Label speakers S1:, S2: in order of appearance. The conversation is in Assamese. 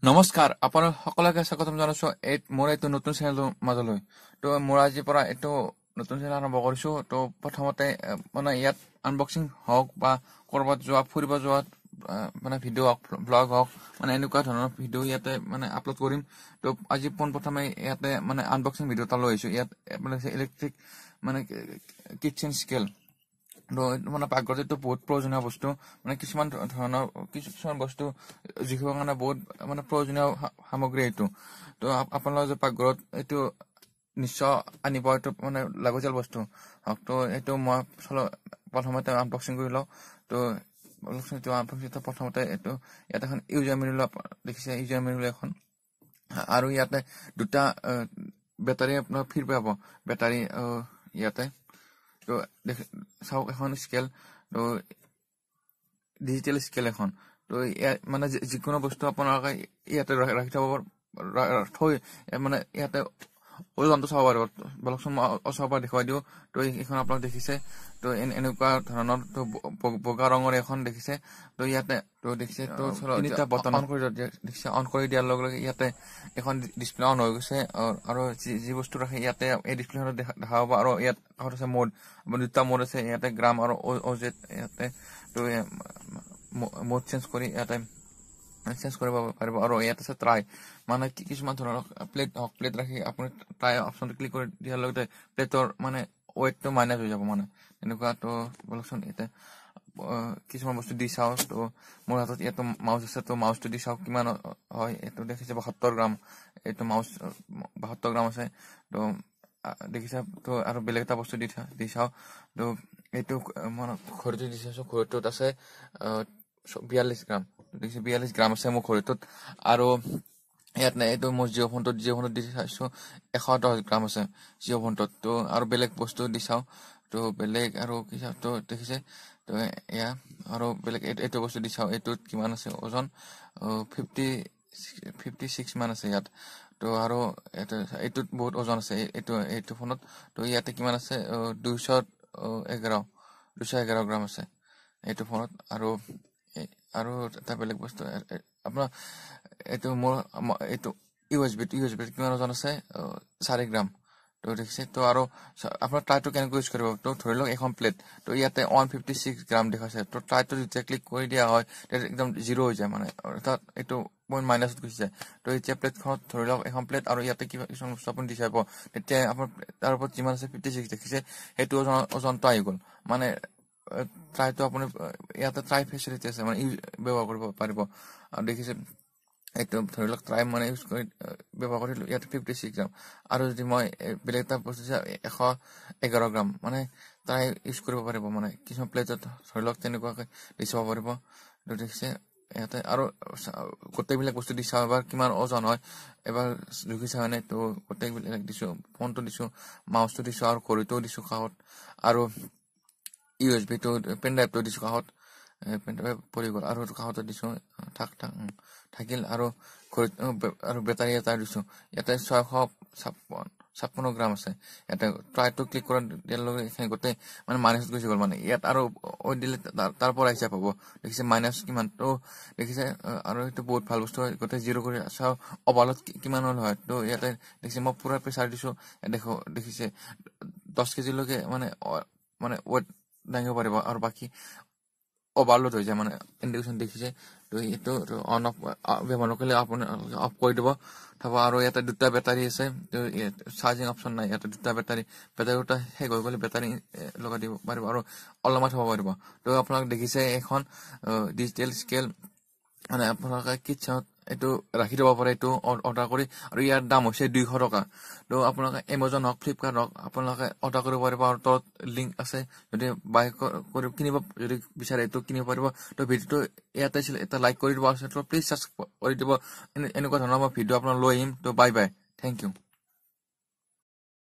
S1: নমস্কাৰ আপোনাৰ সকলোকে স্বাগতম জনাইছো মোৰ এইটো নতুন চেনেলৰ মাজলৈ তো মোৰ আজিৰ পৰা এইটো নতুন চেনেল আৰম্ভ কৰিছো তো প্ৰথমতে মানে ইয়াত আনবক্সিং হওক বা কৰবাত যোৱা ফুৰিব যোৱা মানে ভিডিঅ' হওক ব্লগ হওক মানে এনেকুৱা ধৰণৰ ভিডিঅ' ইয়াতে মানে আপলোড কৰিম তো আজি প্ৰথমে ইয়াতে মানে আনবক্সিং ভিডিঅ' এটা লৈ আহিছো ইয়াত মানে ইলেক্ট্ৰিক মানে কিচেন স্কেল মানে পাকঘৰটো বহুত প্ৰয়োজনীয় বস্তু মানে কিছুমান ধৰণৰ কিছুমান বস্তু জিকিবৰ কাৰণে বহুত মানে প্ৰয়োজনীয় সামগ্ৰী এইটো তো আপোনালোকে পাকঘৰত এইটো নিশ্চয় আনিব এইটো মানে লাগতিয়াল বস্তু হওক তো এইটো মই প্ৰথমতে আনবক্সিং কৰি লওঁ তো প্ৰথমতে এইটো ইয়াত এখন ইউজাৰ মেনুৱেল দেখিছে ইউজাৰ মেনুৱেল এখন আৰু ইয়াতে দুটা বেটাৰী আপোনাৰ ফিৰ পাব বেটাৰী ইয়াতে তো চাওক এখন স্কেল তো ডিজিটেল স্কেল এখন তো মানে যিকোনো বস্তু আপোনালোকে ইয়াতে ৰাখি থব থৈ মানে ইয়াতে ওজনটো চাব পাৰিব বলকচোন মই ওচৰৰ পৰা দেখুৱাই দিওঁ তো এইখন আপোনালোকে দেখিছে তো এনেকুৱা ধৰণৰ তো বগা ৰঙৰ এখন দেখিছে তো ইয়াতে তো দেখিছে তো তিনিটা বটন অন কৰি দেখিছে অন কৰি দিয়াৰ লগে লগে ইয়াতে এখন ডিছপ্লে অন হৈ গৈছে আৰু যি বস্তু ৰাখে ইয়াতে এই ডিছপ্লেখনত দেখা পাব আৰু ইয়াত আছে মোড দুটা মোড আছে ইয়াতে গ্ৰাম আৰু অজেড ইয়াতে তো মোড চেঞ্জ কৰি ইয়াতে চেঞ্জ কৰিব পাৰিব আৰু ইয়াত আছে ট্ৰাই মানে কিছুমান ধৰণৰ প্লেট ৰাখি আপুনি ট্ৰাই অপশ্যনটো ক্লিক কৰি দিয়াৰ লগতে প্লেটৰ মানে ৱেইটটো মাইনাছ হৈ যাব মানে এনেকুৱা তো বলকচোন ইয়াতে কিছুমান বস্তু দি চাওঁ তো মোৰ হাতত ইয়াতো মাউচ আছে তো মাউচটো দি চাওঁ কিমান হয় এইটো দেখিছে 72 গ্ৰাম এইটো মাউচ 72 গ্ৰাম আছে তো দেখিছে তো আৰু বেলেগ এটা বস্তু দি চাওঁ তো এইটো মানে ঘড়ীটো দি চাইছোঁ ঘড়ীটোত আছে 42 গ্ৰাম দেখিছে 42 গ্ৰাম আছে মোৰ ঘড়ীটোত আৰু ইয়াত নাই এইটো মোৰ জিঅ' ফোনটোত দি চাইছোঁ 110 গ্ৰাম আছে জিঅ' ফোনটোত তো আৰু বেলেগ বস্তু দি চাওঁ তো বেলেগ আৰু কি চাওঁ তো দেখিছে তো এয়া আৰু বেলেগ এইটো বস্তু দি চাওঁ এইটোত কিমান আছে ওজন 56 মান আছে ইয়াত তো আৰু এইটোত বহুত ওজন আছে এইটো ফোনত তো ইয়াতে কিমান আছে 211 গ্ৰাম আছে এইটো ফোনত আৰু এটা বেলেগ বস্তু আপোনাৰ এইটো মোৰ এইটো ইউএছবি কিমান ওজন আছে 4 গ্ৰাম তো দেখিছে তো আৰু আপোনাৰ ট্ৰাইটো কেনেকৈ ইউজ কৰিব তো ধৰি লওক এখন প্লেট তো ইয়াতে 156 গ্ৰাম দেখাইছে তো ট্ৰাইটো যেতিয়া ক্লিক কৰি দিয়া হয় তেতিয়া একদম জিৰ' হৈ যায় মানে অৰ্থাৎ এইটো পইণ্ট মাইনাছত গুচি যায় তো এতিয়া প্লেটখনত ধৰি লওক এখন প্লেট আৰু ইয়াতে কিবা কিছুমান বস্তু আপুনি দি চাব তেতিয়া আপোনাৰ তাৰ ওপৰত যিমান আছে 56 দেখিছে সেইটো ওজনটো আহি গ'ল মানে ট্ৰাইটো আপুনি ইয়াতে ট্ৰাই ফেচিলিটি আছে মানে ব্যৱহাৰ কৰিব পাৰিব আৰু দেখিছে এইটো ধৰি লওক ট্ৰাই মানে ইউজ কৰি ব্যৱহাৰ কৰিলোঁ ইয়াতে 56 গ্ৰাম আৰু যদি মই বেলেগ এটা বস্তু 111 গ্ৰাম মানে ট্ৰাই ইউজ কৰিব পাৰিব মানে কিছুমান প্লেটত ধৰি লওক তেনেকুৱাকৈ দি চাব পাৰিব এইটো দেখিছে ইয়াতে আৰু গোটেইবিলাক বস্তু দি চাওঁ এবাৰ কিমান ওজন হয় এবাৰ জুখি চাওঁ নাই তো গোটেইবিলাক দিছোঁ ফোনটো দিছোঁ মাউচটো দিছোঁ আৰু ঘড়ীটোও দিছোঁ কাষত আৰু ইউএছবিটো পেন ড্ৰাইভটো দিছোঁ কাষত পেন ড্ৰাইভ পৰি গ'ল আৰু কাষতে দিছোঁ থাকিল আৰু আৰু বেটাৰী এটা দিছোঁ ইয়াতে 656 গ্ৰাম আছে ইয়াতে ট্ৰাইটো ক্লিক কৰা দিয়াৰ লগে এইখিনি গোটেই মানে মাইনাছত গুচি গ'ল মানে ইয়াত আৰু দিলে তাৰ পৰা হিচাপ হ'ব দেখিছে মাইনাছ কিমান তো দেখিছে আৰু এইটো বহুত ভাল বস্তু হয় গোটেই জিৰ' কৰি চাওঁ অভালত কিমান হ'ল হয় তো ইয়াতে দেখিছে মই পুৰা প্ৰেছাৰ দিছোঁ দেখিছে 10 কেজিলৈকে মানে ৱেট দাঙিব পাৰিব আৰু বাকী অভাৰলোড হৈ যায় মানে ইণ্ডিকেশ্যন দেখিছে তো এইটো অন অফ ব্যৱহাৰ নকৰিলে আপুনি অফ কৰি দিব থব আৰু ইয়াতে দুটা বেটাৰী আছে তো চাৰ্জিং অপশ্যন নাই ইয়াতে দুটা বেটাৰী দুটা শেষ হৈ গ'লে বেটাৰী লগাই দিব পাৰিব আৰু অলপমান থ'ব পাৰিব তো আপোনালোকে দেখিছে এখন ডিজিটেল স্কেল মানে আপোনালোকে কিটচেনত এইটো ৰাখি দিব পাৰে এইটো অৰ্ডাৰ কৰি আৰু ইয়াৰ দাম হৈছে 200 টকা তো আপোনালোকে এমাজন হওক ফ্লিপকাৰ্ট হওক আপোনালোকে অৰ্ডাৰ কৰিব পাৰিব আৰু তলত লিংক আছে যদি বাই কৰি কিনিব যদি বিচাৰে এইটো কিনিব পাৰিব তো ভিডিঅ'টো ইয়াতে এটা লাইক কৰি দিব আৰু প্লিজ ছাবস্ক্ৰাইব কৰি দিব এনেকুৱা ধৰণৰ মই ভিডিঅ' আপোনালোক লৈ আহিম তো বাই থেংক ইউ